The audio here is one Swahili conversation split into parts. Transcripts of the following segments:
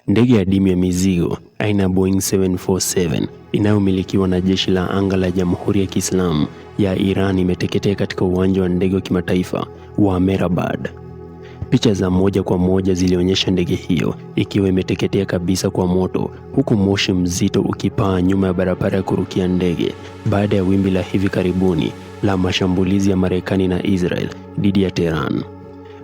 Ndege adimu ya mizigo aina ya Boeing 747 inayomilikiwa na jeshi la anga la Jamhuri ya Kiislamu ya Iran imeteketea katika uwanja wa ndege wa kimataifa wa Mehrabad. Picha za moja kwa moja zilionyesha ndege hiyo ikiwa imeteketea kabisa kwa moto, huku moshi mzito ukipaa nyuma ya barabara ya kurukia ndege baada ya wimbi la hivi karibuni la mashambulizi ya Marekani na Israel dhidi ya Tehran.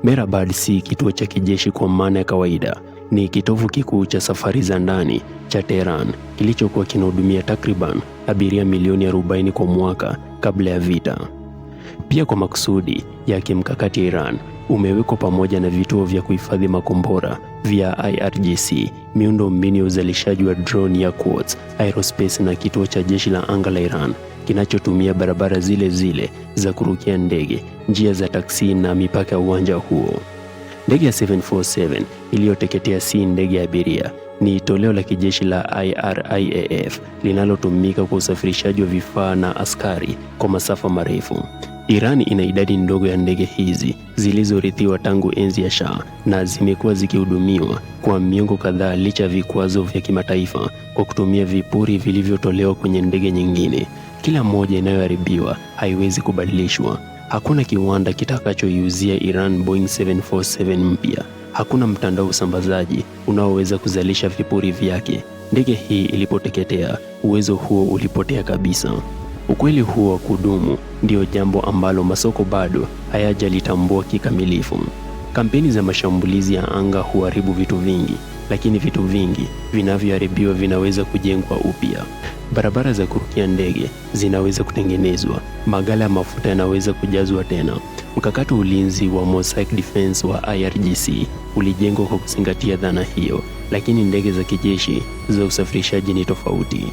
Mehrabad si kituo cha kijeshi kwa maana ya kawaida, ni kitovu kikuu cha safari za ndani cha Tehran kilichokuwa kinahudumia takriban abiria milioni 40 kwa mwaka kabla ya vita. Pia kwa makusudi ya kimkakati ya Iran umewekwa pamoja na vituo vya kuhifadhi makombora vya IRGC, miundo mbinu ya uzalishaji wa drone ya Quds Aerospace na kituo cha jeshi la anga la Iran kinachotumia barabara zile zile za kurukia ndege, njia za taksi na mipaka ya uwanja huo. Ndege ya 747 iliyoteketea si ndege ya abiria, ni toleo la kijeshi la IRIAF linalotumika kwa usafirishaji wa vifaa na askari kwa masafa marefu. Iran ina idadi ndogo ya ndege hizi zilizorithiwa tangu enzi ya Shah na zimekuwa zikihudumiwa kwa miongo kadhaa licha ya vikwazo vya kimataifa kwa kutumia vipuri vilivyotolewa kwenye ndege nyingine. Kila moja inayoharibiwa haiwezi kubadilishwa. Hakuna kiwanda kitakachoiuzia Iran Boeing 747 mpya. Hakuna mtandao usambazaji unaoweza kuzalisha vipuri vyake. Ndege hii ilipoteketea, uwezo huo ulipotea kabisa. Ukweli huo wa kudumu ndio jambo ambalo masoko bado hayajalitambua kikamilifu. Kampeni za mashambulizi ya anga huharibu vitu vingi, lakini vitu vingi vinavyoharibiwa vinaweza kujengwa upya. Barabara za kurukia ndege zinaweza kutengenezwa, maghala ya mafuta yanaweza kujazwa tena. Mkakati ulinzi wa Mosaic Defense wa IRGC ulijengwa kwa kuzingatia dhana hiyo, lakini ndege za kijeshi za usafirishaji ni tofauti.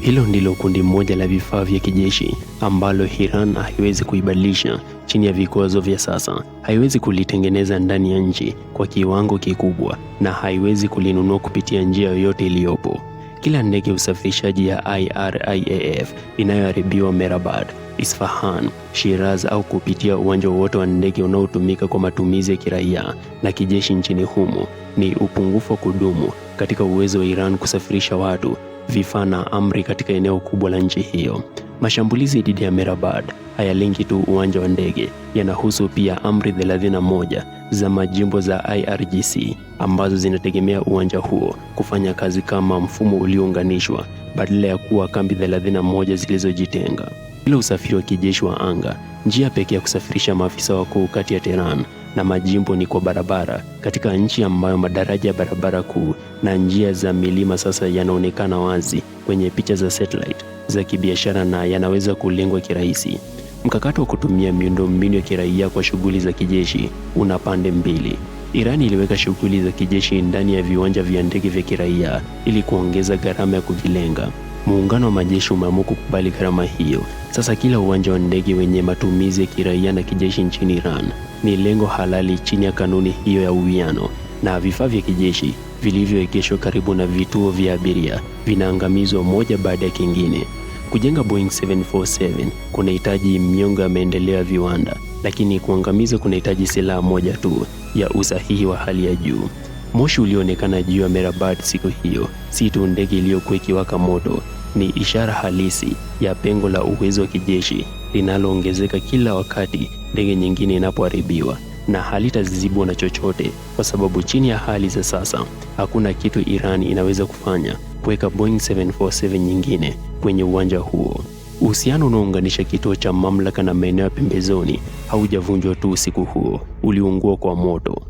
Hilo ndilo kundi moja la vifaa vya kijeshi ambalo Iran haiwezi kuibadilisha chini ya vikwazo vya sasa. Haiwezi kulitengeneza ndani ya nchi kwa kiwango kikubwa na haiwezi kulinunua kupitia njia yoyote iliyopo. Kila ndege usafirishaji ya IRIAF inayoharibiwa Mehrabad, Isfahan, Shiraz au kupitia uwanja wote wa ndege unaotumika kwa matumizi ya kiraia na kijeshi nchini humo ni upungufu wa kudumu katika uwezo wa Iran kusafirisha watu, vifaa na amri katika eneo kubwa la nchi hiyo. Mashambulizi dhidi ya Mehrabad hayalengi tu uwanja wa ndege, yanahusu pia amri 31 za majimbo za IRGC ambazo zinategemea uwanja huo kufanya kazi kama mfumo uliounganishwa badala ya kuwa kambi 31 zilizojitenga. Bila usafiri wa kijeshi wa anga, njia pekee ya kusafirisha maafisa wakuu kati ya Tehran na majimbo ni kwa barabara, katika nchi ambayo madaraja ya barabara kuu na njia za milima sasa yanaonekana wazi kwenye picha za satellite za kibiashara na yanaweza kulengwa kirahisi. Mkakati wa kutumia miundombinu ya kiraia kwa shughuli za kijeshi una pande mbili. Iran iliweka shughuli za kijeshi ndani ya viwanja vya ndege vya kiraia ili kuongeza gharama ya kuvilenga. Muungano wa majeshi umeamua kukubali gharama hiyo. Sasa kila uwanja wa ndege wenye matumizi ya kiraia na kijeshi nchini Iran ni lengo halali chini ya kanuni hiyo ya uwiano, na vifaa vya kijeshi vilivyoegeshwa karibu na vituo vya abiria vinaangamizwa moja baada ya kingine. Kujenga Boeing 747 kunahitaji miongo ya maendeleo ya viwanda, lakini kuangamiza kunahitaji silaha moja tu ya usahihi wa hali ya juu. Moshi ulioonekana juu ya Mehrabad siku hiyo si tu ndege iliyokuwa ikiwaka moto, ni ishara halisi ya pengo la uwezo wa kijeshi linaloongezeka kila wakati ndege nyingine inapoharibiwa, na halitazibwa na chochote, kwa sababu chini ya hali za sasa hakuna kitu Iran inaweza kufanya kuweka Boeing 747 nyingine kwenye uwanja huo. Uhusiano unaounganisha kituo cha mamlaka na maeneo ya pembezoni haujavunjwa tu usiku huo, uliungua kwa moto.